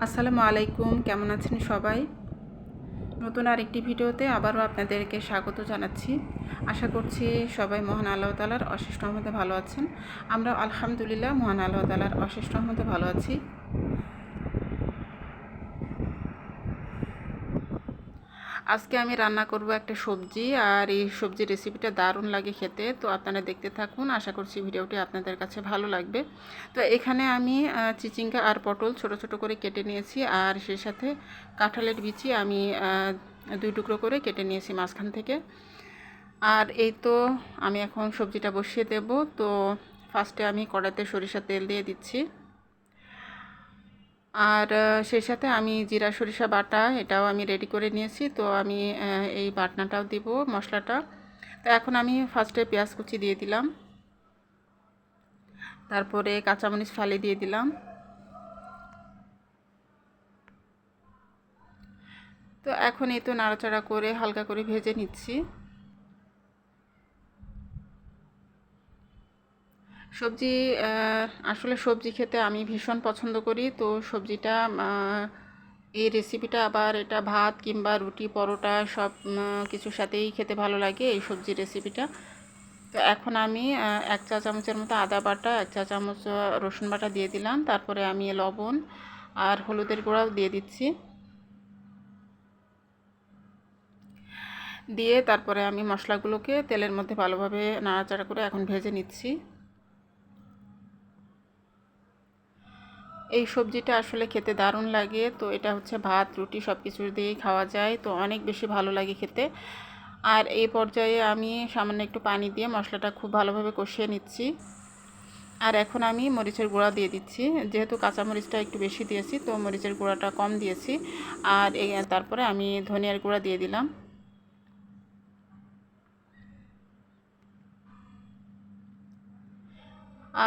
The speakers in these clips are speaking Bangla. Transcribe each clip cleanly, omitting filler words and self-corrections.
আসসালামু আলাইকুম, কেমন আছেন সবাই? নতুন আরেকটি ভিডিওতে আবারও আপনাদেরকে স্বাগত জানাচ্ছি। আশা করছি সবাই মহান আল্লাহ তাআলার অশেষ রহমতে ভালো আছেন। আমরা আলহামদুলিল্লাহ মহান আল্লাহ তাআলার অশেষ রহমতে ভালো আছি। আজকে আমি রান্না করব একটা সবজি, আর এই সবজির রেসিপিটা দারুণ লাগে খেতে। তো আপনারা দেখতে থাকুন, আশা করছি ভিডিওটি আপনাদের কাছে ভালো লাগবে। তো এখানে আমি চিচিঙ্গা আর পটল ছোট ছোট করে কেটে নিয়েছি, আর সেই সাথে কাঁঠালের বিচি আমি 2 টুকরো করে কেটে নিয়েছি মাঝখান থেকে। আর এই তো আমি এখন সবজিটা বসিয়ে দেব। তো ফার্স্টে আমি কড়াইতে সরিষার তেল দিয়ে দিচ্ছি, আর সেই সাথে আমি জিরা সরিষা বাটা এটাও আমি রেডি করে নিয়েছি। তো আমি এই বাটনাটাও দিব, মশলাটা। তো এখন আমি ফার্স্টে পেঁয়াজ কুচি দিয়ে দিলাম, তারপরে কাঁচামরিচ ফালি দিয়ে দিলাম। তো এখন এই তো নাড়াচাড়া করে হালকা করে ভেজে নিচ্ছি। সবজি আসলে সবজি খেতে আমি ভীষণ পছন্দ করি। তো সবজিটা এই রেসিপিটা আবার এটা ভাত কিংবা রুটি পরোটা সব কিছুর সাথেই খেতে ভালো লাগে এই সবজির রেসিপিটা। তো এখন আমি 1 চা চামচের মতো আদা বাটা, 1 চা চামচ রসুন বাটা দিয়ে দিলাম। তারপরে আমি লবণ আর হলুদের গুঁড়াও দিয়ে দিচ্ছি। দিয়ে তারপরে আমি মশলাগুলোকে তেলের মধ্যে ভালোভাবে নাড়াচাড়া করে এখন ভেজে নিচ্ছি। এই সবজিটা আসলে খেতে দারুণ লাগে। তো এটা হচ্ছে ভাত রুটি সব কিছু দিয়েই খাওয়া যায়, তো অনেক বেশি ভালো লাগে খেতে। আর এই পর্যায়ে আমি সামান্য একটু পানি দিয়ে মশলাটা খুব ভালোভাবে কষিয়ে নিচ্ছি। আর এখন আমি মরিচের গুঁড়া দিয়ে দিচ্ছি, যেহেতু কাঁচামরিচটা একটু বেশি দিয়েছি তো মরিচের গুঁড়াটা কম দিয়েছি। আর তারপরে আমি ধনিয়ার গুঁড়া দিয়ে দিলাম।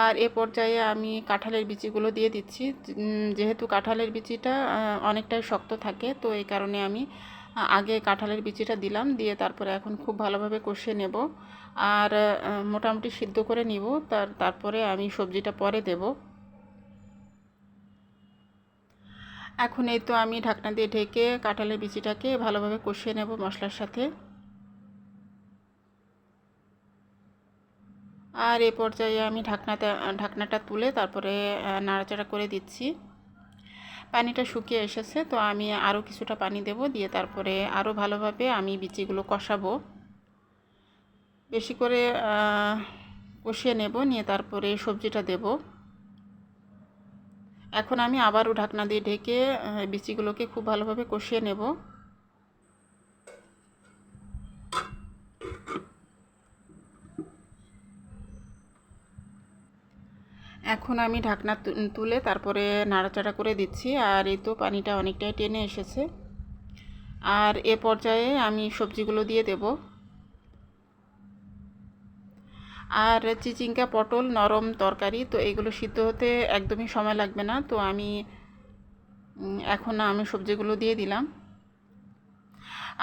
আর এ পর্যায়ে আমি কাঁঠালের বিচিগুলো দিয়ে দিচ্ছি। যেহেতু কাঁঠালের বিচিটা অনেকটাই শক্ত থাকে, তো এই কারণে আমি আগে কাঁঠালের বিচিটা দিলাম, দিয়ে তারপরে এখন খুব ভালোভাবে কষিয়ে নেব। আর মোটামুটি সিদ্ধ করে নিব, তারপরে আমি সবজিটা পরে দেব। এখন এই তো আমি ঢাকনা দিয়ে ঢেকে কাঁঠালের বিচিটাকে ভালোভাবে কষিয়ে নেব মশলার সাথে। আর এ পর্যায়ে আমি ঢাকনাটা তুলে তারপরে নাড়াচাড়া করে দিচ্ছি। পানিটা শুকিয়ে এসেছে, তো আমি আরও কিছুটা পানি দেব, দিয়ে তারপরে আরও ভালোভাবে আমি বিচিগুলো কষাবো। বেশি করে কষিয়ে নেব, নিয়ে তারপরে সবজিটা দেব। এখন আমি আবারও ঢাকনা দিয়ে ঢেকে বিচিগুলোকে খুব ভালোভাবে কষিয়ে নেব। এখন আমি ঢাকনা তুলে তারপরে নাড়াচাড়া করে দিচ্ছি। আর এই তো পানিটা অনেকটাই টেনে এসেছে। আর এ পর্যায়ে আমি সবজিগুলো দিয়ে দেব। আর চিচিঙ্গা পটল নরম তরকারি, তো এগুলো সিদ্ধ হতে একদমই সময় লাগবে না। তো এখন আমি সবজিগুলো দিয়ে দিলাম।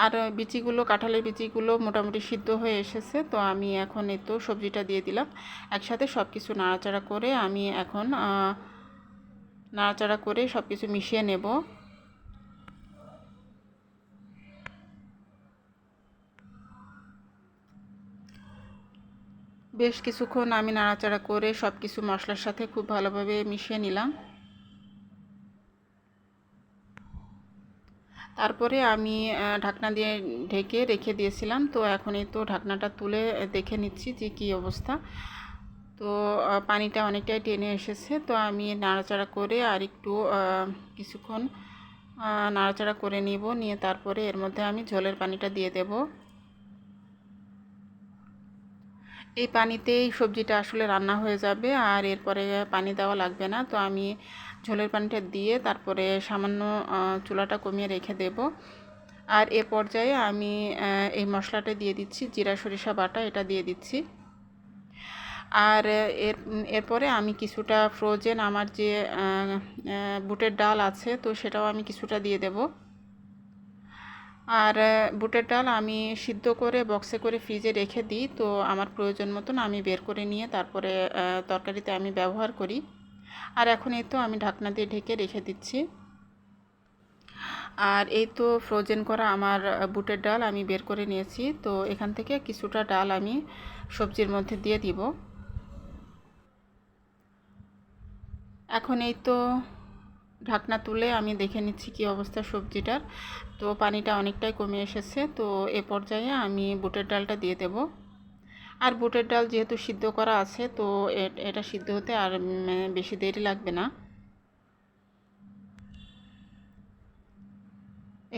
আর বিচিগুলো কাঁঠালের বিচিগুলো মোটামুটি সিদ্ধ হয়ে এসেছে, তো আমি এখন এই তো সবজিটা দিয়ে দিলাম। একসাথে সব কিছু নাড়াচাড়া করে আমি এখন নাড়াচাড়া করে সব কিছু মিশিয়ে নেব। বেশ কিছুক্ষণ আমি নাড়াচাড়া করে সব কিছু মশলার সাথে খুব ভালোভাবে মিশিয়ে নিলাম। তারপরে আমি ঢাকনা দিয়ে ঢেকে রেখে দিয়েছিলাম। তো এখন এই তো ঢাকনাটা তুলে দেখে নিচ্ছি যে কী অবস্থা। তো পানিটা অনেকটাই টেনে এসেছে। তো আমি নাড়াচাড়া করে আর একটু কিছুক্ষণ নাড়াচাড়া করে নিয়ে তারপরে এর মধ্যে আমি ঝোলের পানিটা দিয়ে দেব। এই পানিতেই সবজিটা আসলে রান্না হয়ে যাবে, আর এরপরে পানি দেওয়া লাগবে না। তো আমি ঝোলের পানিটা দিয়ে তারপরে সামান্য চুলাটা কমিয়ে রেখে দেব। আর এ পর্যায়ে আমি এই মশলাটা দিয়ে দিচ্ছি, জিরা সরিষা বাটা এটা দিয়ে দিচ্ছি। আর এরপরে আমি কিছুটা ফ্রোজেন আমার যে বুটের ডাল আছে, তো সেটাও আমি কিছুটা দিয়ে দেব। আর বুটের ডাল আমি সিদ্ধ করে বক্সে করে ফ্রিজে রেখে দিই। তো আমার প্রয়োজন মতন আমি বের করে নিয়ে তারপরে তরকারিতে আমি ব্যবহার করি। আর এখন এই তো আমি ঢাকনা দিয়ে ঢেকে রেখে দিচ্ছি। আর এই তো ফ্রোজেন করা আমার বুটের ডাল আমি বের করে নিয়েছি। তো এখান থেকে কিছুটা ডাল আমি সবজির মধ্যে দিয়ে দিব। এখন এই তো ঢাকনা তুলে আমি দেখে নিচ্ছি কি অবস্থা সবজিটার। তো পানিটা অনেকটাই কমে এসেছে। তো এ পর্যায়ে আমি বুটের ডালটা দিয়ে দেব। আর বুটের ডাল যেহেতু সিদ্ধ করা আছে, তো এটা সিদ্ধ হতে আর বেশি দেরি লাগবে না।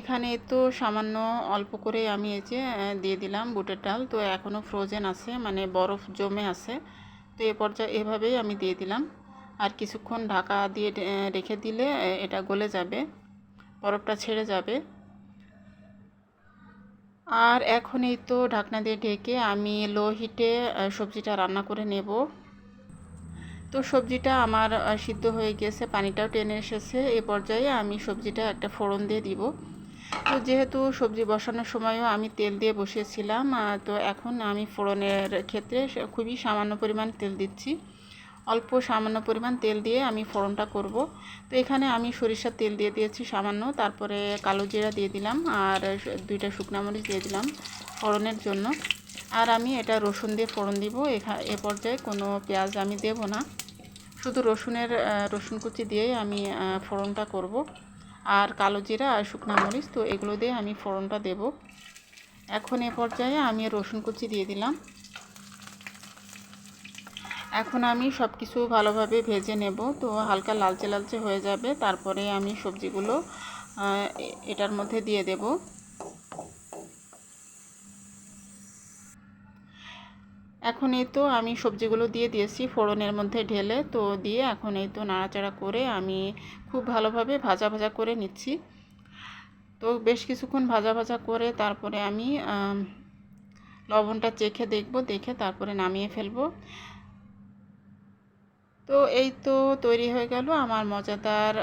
এখানে তো সামান্য অল্প করে আমি এই যে দিয়ে দিলাম বুটের ডাল। তো এখনও ফ্রোজেন আছে, মানে বরফ জমে আছে। তো এ পর্যায়ে এভাবেই আমি দিয়ে দিলাম। আর কিছুক্ষণ ঢাকা দিয়ে রেখে দিলে এটা গলে যাবে, বরফটা ছেড়ে যাবে। আর এখন এই তো ঢাকনা দিয়ে ঢেকে আমি লো হিটে সবজিটা রান্না করে নেব। তো সবজিটা আমার সিদ্ধ হয়ে গেছে, পানিটাও টেনে এসেছে। এ পর্যায়ে আমি সবজিটা একটা ফোড়ন দিয়ে দিব। তো যেহেতু সবজি বসানোর সময়ও আমি তেল দিয়ে বসিয়েছিলাম, তো এখন আমি ফোড়নের ক্ষেত্রে খুবই সামান্য পরিমাণ তেল দিচ্ছি। অল্প সামান্য পরিমাণ তেল দিয়ে আমি ফোড়নটা করব। তো এখানে আমি সরিষার তেল দিয়ে দিয়েছি সামান্য, তারপরে কালো জিরা দিয়ে দিলাম আর 2টা শুকনো মরিচ দিয়ে দিলাম ফোড়নের জন্য। আর আমি এটা রসুন দিয়ে ফোড়ন দিব। এ পর্যায়ে কোনো পেঁয়াজ আমি দেব না, শুধু রসুন কুচি দিয়েই আমি ফোড়নটা করব। আর কালো জিরা আর শুকনো মরিচ, তো এগুলো দিয়ে আমি ফোড়নটা দেব। এখন এ পর্যায়ে আমি রসুন কুচি দিয়ে দিলাম। এখন আমি সব কিছু ভালোভাবে ভেজে নেব। তো হালকা লালচে লালচে হয়ে যাবে, তারপরে আমি সবজিগুলো এটার মধ্যে দিয়ে দেব। এখন এই তো আমি সবজিগুলো দিয়ে দিয়েছি ফোড়নের মধ্যে ঢেলে। তো দিয়ে এখন এই তো নাড়াচাড়া করে আমি খুব ভালোভাবে ভাজা ভাজা করে নিচ্ছি। তো বেশ কিছুক্ষণ ভাজা ভাজা করে তারপরে আমি লবণটা চেখে দেখব, দেখে তারপরে নামিয়ে ফেলবো। তো এই তো তৈরি হয়ে গেল আমার মজাদার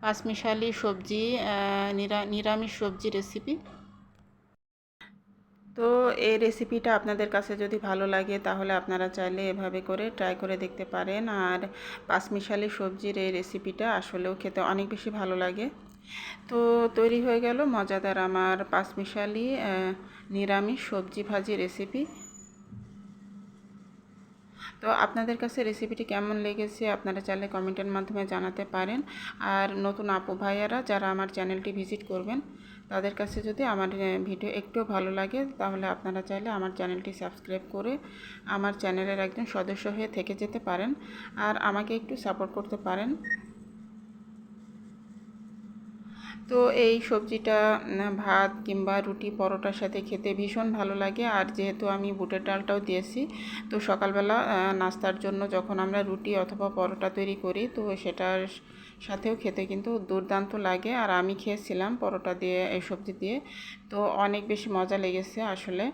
পাঁচমিশালি সবজি, নিরামিষ সবজি রেসিপি। তো এই রেসিপিটা আপনাদের কাছে যদি ভালো লাগে তাহলে আপনারা চাইলে এভাবে করে ট্রাই করে দেখতে পারেন। আর পাঁচমিশালি সবজির এই রেসিপিটা আসলেও খেতে অনেক বেশি ভালো লাগে। তো তৈরি হয়ে গেল মজাদার আমার পাঁচমিশালি নিরামিষ সবজি ভাজি রেসিপি। তো আপনাদের কাছে রেসিপিটি কেমন লেগেছে আপনারা চাইলে কমেন্টের মাধ্যমে জানাতে পারেন। আর নতুন আপু ভাইয়ারা যারা আমার চ্যানেলটি ভিজিট করবেন, তাদের কাছে যদি আমার ভিডিও একটু ভালো লাগে তাহলে আপনারা চাইলে আমার চ্যানেলটি সাবস্ক্রাইব করে আমার চ্যানেলের একজন সদস্য হয়ে থেকে যেতে পারেন আর আমাকে একটু সাপোর্ট করতে পারেন। তো এই সবজিটা ভাত কিংবা রুটি পরোটার সাথে খেতে ভীষণ ভালো লাগে। আর যেহেতু আমি বুটের ডালটাও দিয়েছি, তো সকালবেলা নাস্তার জন্য যখন আমরা রুটি অথবা পরোটা তৈরি করি, তো সেটার সাথেও খেতে কিন্তু দুর্দান্ত লাগে। আর আমি খেয়েছিলাম পরোটা দিয়ে এই সবজি দিয়ে, তো অনেক বেশি মজা লেগেছে আসলে।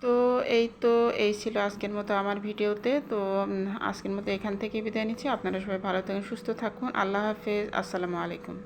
তো এই ছিল আজকের মতো আমার ভিডিওতে। তো আজকের মতো এখান থেকে বিদায় নিচ্ছি। আপনারা সবাই ভালো থাকুন, সুস্থ থাকুন। আল্লাহ হাফেজ, আসসালামু আলাইকুম।